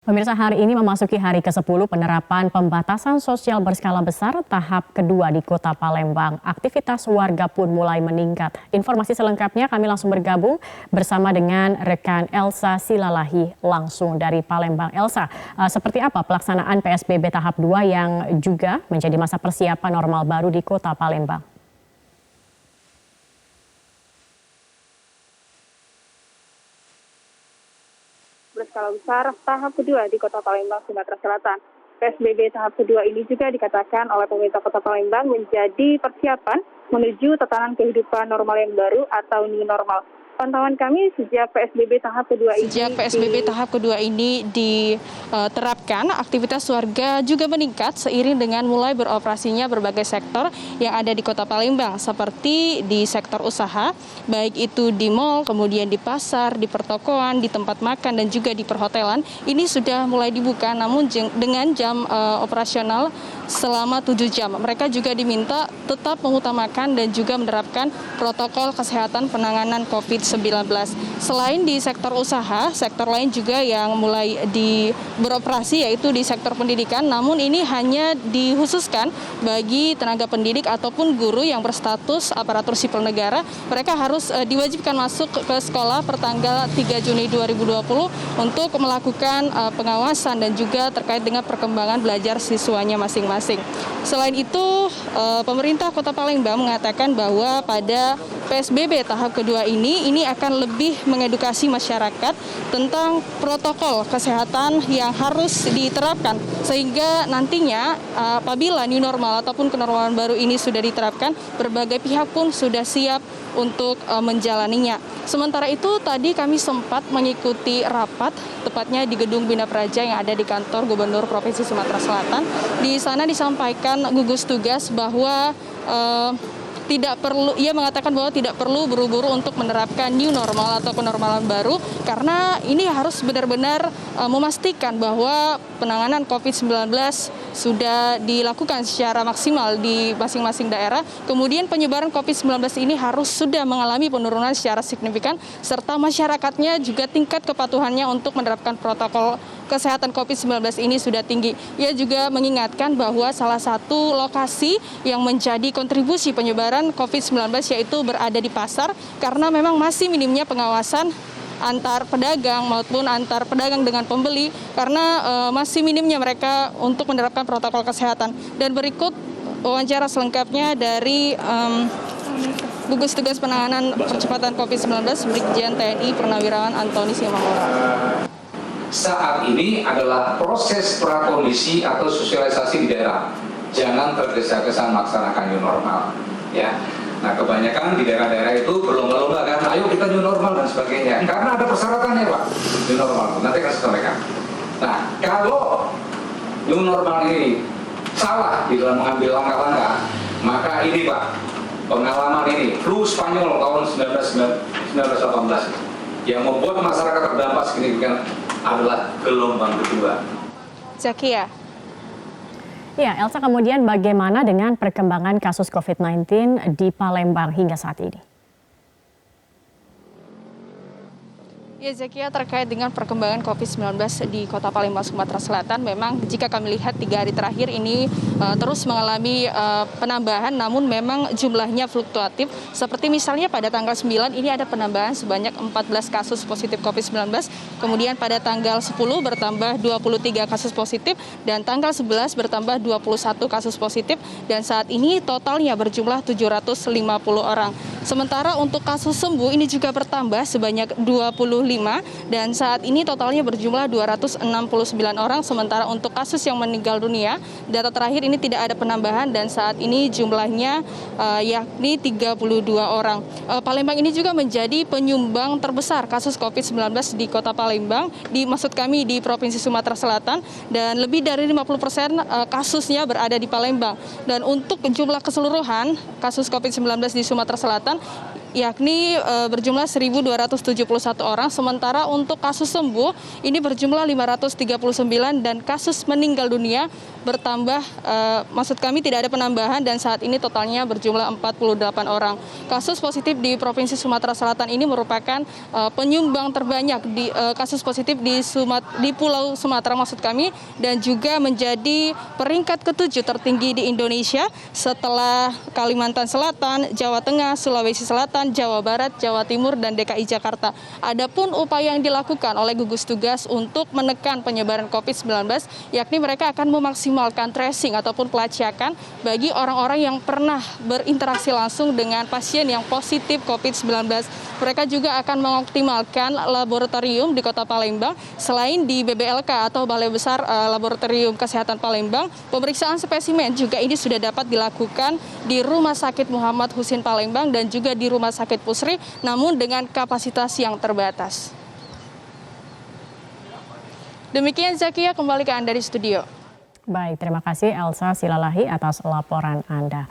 Pemirsa, hari ini memasuki hari ke-10 penerapan pembatasan sosial berskala besar tahap kedua di Kota Palembang. Aktivitas warga pun mulai meningkat. Informasi selengkapnya kami langsung bergabung bersama dengan rekan Elsa Silalahi langsung dari Palembang. Elsa, seperti apa pelaksanaan PSBB tahap 2 yang juga menjadi masa persiapan normal baru di Kota Palembang? Berskala besar tahap kedua di Kota Palembang, Sumatera Selatan. PSBB tahap kedua ini juga dikatakan oleh pemerintah Kota Palembang menjadi persiapan menuju tatanan kehidupan normal yang baru atau new normal. Pantauan kami sejak PSBB tahap kedua ini diterapkan, aktivitas warga juga meningkat seiring dengan mulai beroperasinya berbagai sektor yang ada di Kota Palembang, seperti di sektor usaha, baik itu di mal, kemudian di pasar, di pertokoan, di tempat makan, dan juga di perhotelan. Ini sudah mulai dibuka, namun dengan jam operasional selama 7 jam. Mereka juga diminta tetap mengutamakan dan juga menerapkan protokol kesehatan penanganan COVID-19. Selain di sektor usaha, sektor lain juga yang mulai beroperasi yaitu di sektor pendidikan, namun ini hanya dikhususkan bagi tenaga pendidik ataupun guru yang berstatus aparatur sipil negara. Mereka harus diwajibkan masuk ke sekolah pertanggal 3 Juni 2020 untuk melakukan pengawasan dan juga terkait dengan perkembangan belajar siswanya masing-masing. Selain itu, pemerintah Kota Palembang mengatakan bahwa pada PSBB tahap kedua ini akan lebih mengedukasi masyarakat tentang protokol kesehatan yang harus diterapkan, sehingga nantinya apabila new normal ataupun kenormalan baru ini sudah diterapkan, berbagai pihak pun sudah siap untuk menjalaninya. Sementara itu tadi kami sempat mengikuti rapat tepatnya di Gedung Bina Praja yang ada di kantor Gubernur Provinsi Sumatera Selatan. Di sana disampaikan gugus tugas bahwa ia mengatakan bahwa tidak perlu buru-buru untuk menerapkan new normal atau kenormalan baru, karena ini harus benar-benar memastikan bahwa penanganan COVID-19 sudah dilakukan secara maksimal di masing-masing daerah. Kemudian penyebaran COVID-19 ini harus sudah mengalami penurunan secara signifikan, serta masyarakatnya juga tingkat kepatuhannya untuk menerapkan protokol kesehatan COVID-19 ini sudah tinggi. Ia juga mengingatkan bahwa salah satu lokasi yang menjadi kontribusi penyebaran COVID-19 yaitu berada di pasar, karena memang masih minimnya pengawasan antar pedagang maupun antar pedagang dengan pembeli, karena masih minimnya mereka untuk menerapkan protokol kesehatan. Dan berikut wawancara selengkapnya dari gugus tugas penanganan percepatan COVID-19 Brigjen TNI Purnawirawan Antoni Simangora. Saat ini adalah proses prakondisi atau sosialisasi di daerah. Jangan tergesa-gesa melaksanakan new normal, ya. Nah, kebanyakan di daerah-daerah itu berlomba-lomba kan, ayo kita new normal dan sebagainya. Karena ada persyaratannya, Pak, new normal. Nanti akan saya sampaikan. Nah, kalau new normal ini salah di dalam mengambil langkah-langkah, maka ini, Pak, pengalaman ini, flu Spanyol tahun 1918 yang membuat masyarakat terdampak signifikan adalah gelombang kedua. Zakia. Ya, Elsa, kemudian bagaimana dengan perkembangan kasus COVID-19 di Palembang hingga saat ini? Ya, Zakia, terkait dengan perkembangan COVID-19 di Kota Palembang, Sumatera Selatan, memang jika kami lihat 3 hari terakhir ini terus mengalami penambahan, namun memang jumlahnya fluktuatif. Seperti misalnya pada tanggal 9 ini ada penambahan sebanyak 14 kasus positif COVID-19, kemudian pada tanggal 10 bertambah 23 kasus positif, dan tanggal 11 bertambah 21 kasus positif, dan saat ini totalnya berjumlah 750 orang. Sementara untuk kasus sembuh ini juga bertambah sebanyak 25, dan saat ini totalnya berjumlah 269 orang. Sementara untuk kasus yang meninggal dunia, data terakhir ini tidak ada penambahan, dan saat ini jumlahnya yakni 32 orang. Palembang ini juga menjadi penyumbang terbesar kasus COVID-19 di Kota Palembang, maksud kami di Provinsi Sumatera Selatan, dan lebih dari 50% kasusnya berada di Palembang. Dan untuk jumlah keseluruhan kasus COVID-19 di Sumatera Selatan, yakni berjumlah 1.271 orang, sementara untuk kasus sembuh ini berjumlah 539 dan kasus meninggal dunia bertambah, maksud kami tidak ada penambahan dan saat ini totalnya berjumlah 48 orang. Kasus positif di Provinsi Sumatera Selatan ini merupakan penyumbang terbanyak di kasus positif di Pulau Sumatera maksud kami, dan juga menjadi peringkat ke-7 tertinggi di Indonesia setelah Kalimantan Selatan, Jawa Tengah, Sulawesi Selatan, Jawa Barat, Jawa Timur, dan DKI Jakarta. Adapun upaya yang dilakukan oleh gugus tugas untuk menekan penyebaran COVID-19, yakni mereka akan memaksimalkan tracing ataupun pelacakan bagi orang-orang yang pernah berinteraksi langsung dengan pasien yang positif COVID-19. Mereka juga akan mengoptimalkan laboratorium di Kota Palembang. Selain di BBLK atau Balai Besar Laboratorium Kesehatan Palembang, pemeriksaan spesimen juga ini sudah dapat dilakukan di Rumah Sakit Muhammad Husin Palembang dan juga di Rumah Sakit Pusri, namun dengan kapasitas yang terbatas. Demikian Zakia, kembali ke Anda di studio. Baik, terima kasih Elsa Silalahi atas laporan Anda.